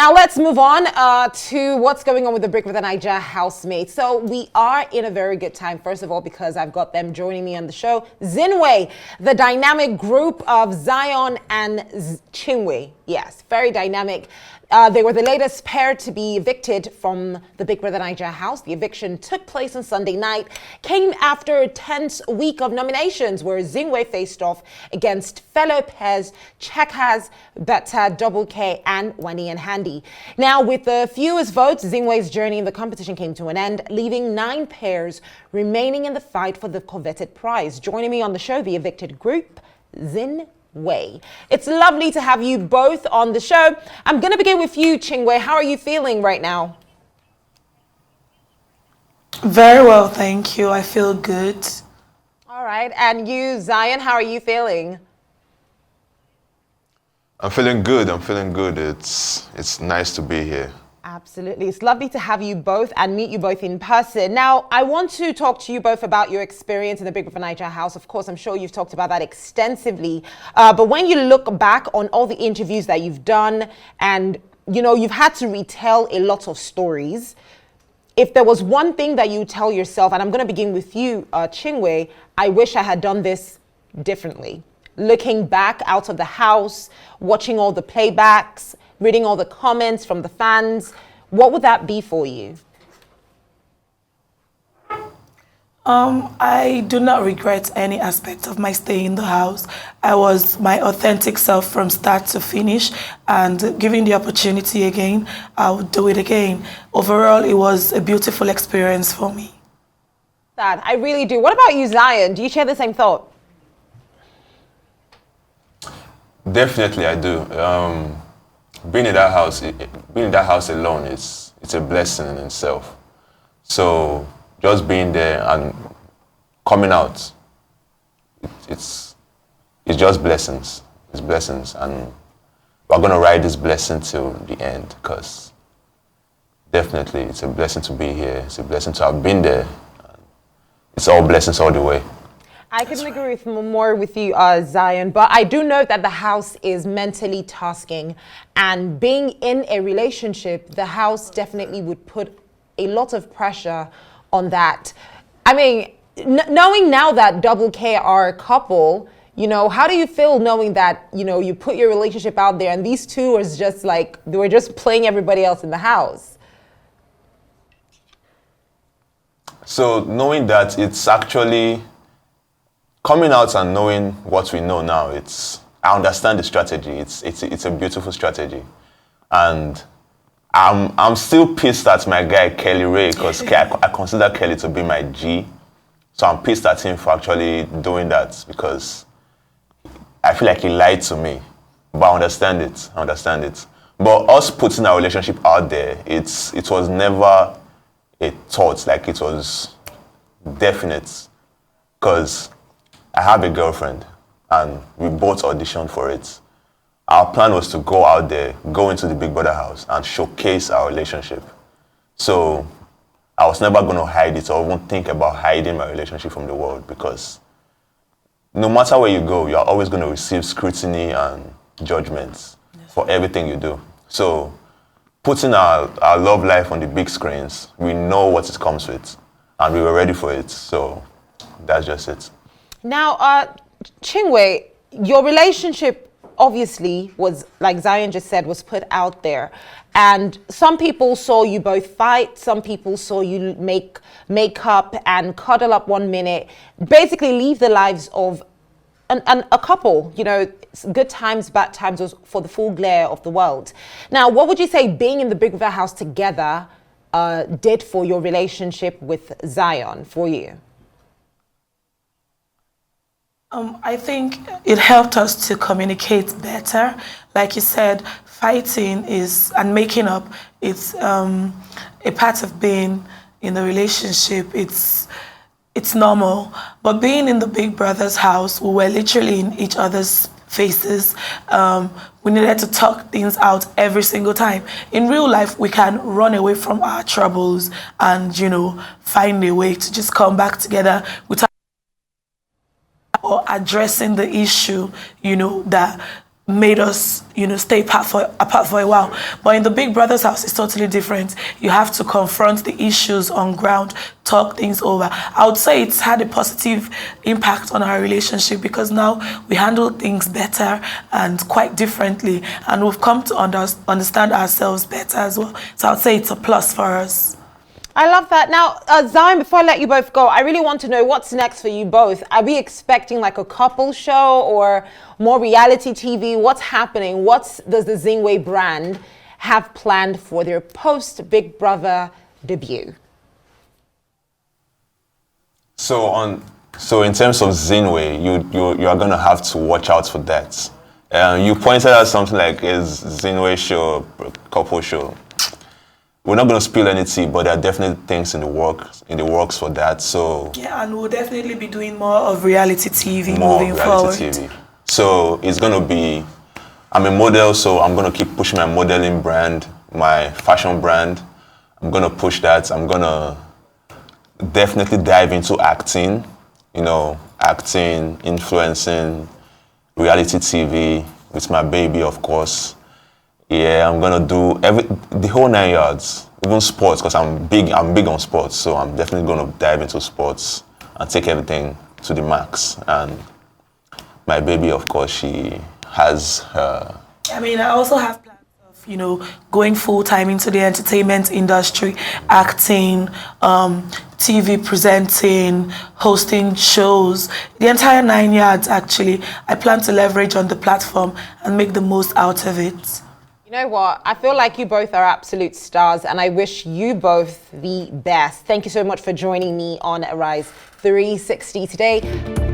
Now let's move on to what's going on with the Bbnaija housemates. So we are in a very good time, first of all, because I've got them joining me on the show. Zin-We, the dynamic group of Zion and Zin-We. Yes, very dynamic. They were the latest pair to be evicted from the Bbnaija house. The eviction took place on Sunday night, came after a tense week of nominations where Zin-We faced off against fellow pairs Checkers, Bbnaija, Double K, and Wani and Handy. Now, with the fewest votes, Zin-We's journey in the competition came to an end, leaving 9 pairs remaining in the fight for the coveted prize. Joining me on the show, the evicted group, Zin-We. It's lovely to have you both on the show. I'm going to begin with you, Zin-We. How are you feeling right now? Very well, thank you. I feel good. All right. And you, Zion, how are you feeling? I'm feeling good. I'm feeling good. It's nice to be here. Absolutely. It's lovely to have you both and meet you both in person. Now, I want to talk to you both about your experience in the Bbnaija house. Of course, I'm sure you've talked about that extensively. But when you look back on all the interviews that you've done and, you know, you've had to retell a lot of stories, if there was one thing that you tell yourself, and I'm going to begin with you, Zin-We, I wish I had done this differently. Looking back out of the house, watching all the playbacks, reading all the comments from the fans, what would that be for you? I do not regret any aspect of my stay in the house. I was my authentic self from start to finish, and given the opportunity again, I would do it again. Overall, it was a beautiful experience for me. That I really do. What about you, Zion? Do you share the same thought? Definitely, I do. Being in that house alone it's a blessing in itself. So just being there and coming out, it's just blessings. It's blessings, and we're gonna ride this blessing till the end, because definitely it's a blessing to be here. It's a blessing to have been there. It's all blessings all the way. I couldn't agree with more with you, Zion, but I do know that the house is mentally tasking, and being in a relationship, the house definitely would put a lot of pressure on that. I mean, knowing now that Double K are a couple, you know, how do you feel knowing that, you know, you put your relationship out there and these two was just like, they were just playing everybody else in the house? So knowing that it's actually coming out and knowing what we know now, I understand the strategy. It's a beautiful strategy, and I'm still pissed at my guy Kelly Ray, because I consider Kelly to be my G, so I'm pissed at him for actually doing that, because I feel like he lied to me. But I understand it. But us putting our relationship out there, it was never a thought, like it was definite, because I have a girlfriend, and we both auditioned for it. Our plan was to go out there, go into the Big Brother house, and showcase our relationship. So I was never going to hide it, or even think about hiding my relationship from the world, because no matter where you go, you're always going to receive scrutiny and judgments for everything you do. So putting our love life on the big screens, we know what it comes with, and we were ready for it. So that's just it. Now, Zin-We, your relationship obviously was, like Zion just said, was put out there. And some people saw you both fight. Some people saw you make up and cuddle up one minute, basically leave the lives of a couple, you know, good times, bad times, was for the full glare of the world. Now, what would you say being in the Big Brother house together did for your relationship with Zion, for you? I think it helped us to communicate better. Like you said, fighting and making up, it's a part of being in a relationship. It's normal. But being in the Big Brother's house, we were literally in each other's faces. We needed to talk things out every single time. In real life, we can run away from our troubles and, you know, find a way to just come back together without or addressing the issue, you know, that made us, stay apart for a while. But in the Big Brother's house, it's totally different. You have to confront the issues on ground, talk things over. I would say it's had a positive impact on our relationship because now we handle things better and quite differently, and we've come to understand ourselves better as well. So I would say it's a plus for us. I love that. Now, Zion, before I let you both go, I really want to know what's next for you both. Are we expecting like a couple show or more reality TV? What's happening? What does the Zin-We brand have planned for their post-Big Brother debut? So in terms of Zin-We, you are gonna have to watch out for that. You pointed out something like is Zin-We show, couple show. We're not going to spill any tea, but there are definitely things in the works for that. So yeah, and we'll definitely be doing more of reality TV moving forward. TV. So it's going to be, I'm a model, so I'm going to keep pushing my modeling brand, my fashion brand. I'm going to push that. I'm going to definitely dive into acting, acting, influencing, reality TV with my baby, of course. Yeah, I'm gonna do the whole 9 yards, even sports, because I'm big on sports. So I'm definitely gonna dive into sports and take everything to the max. And my baby, of course, she has her. I also have plans of, going full time into the entertainment industry, acting, TV presenting, hosting shows, the entire 9 yards. Actually, I plan to leverage on the platform and make the most out of it. You know what? I feel like you both are absolute stars, and I wish you both the best. Thank you so much for joining me on Arise 360 today.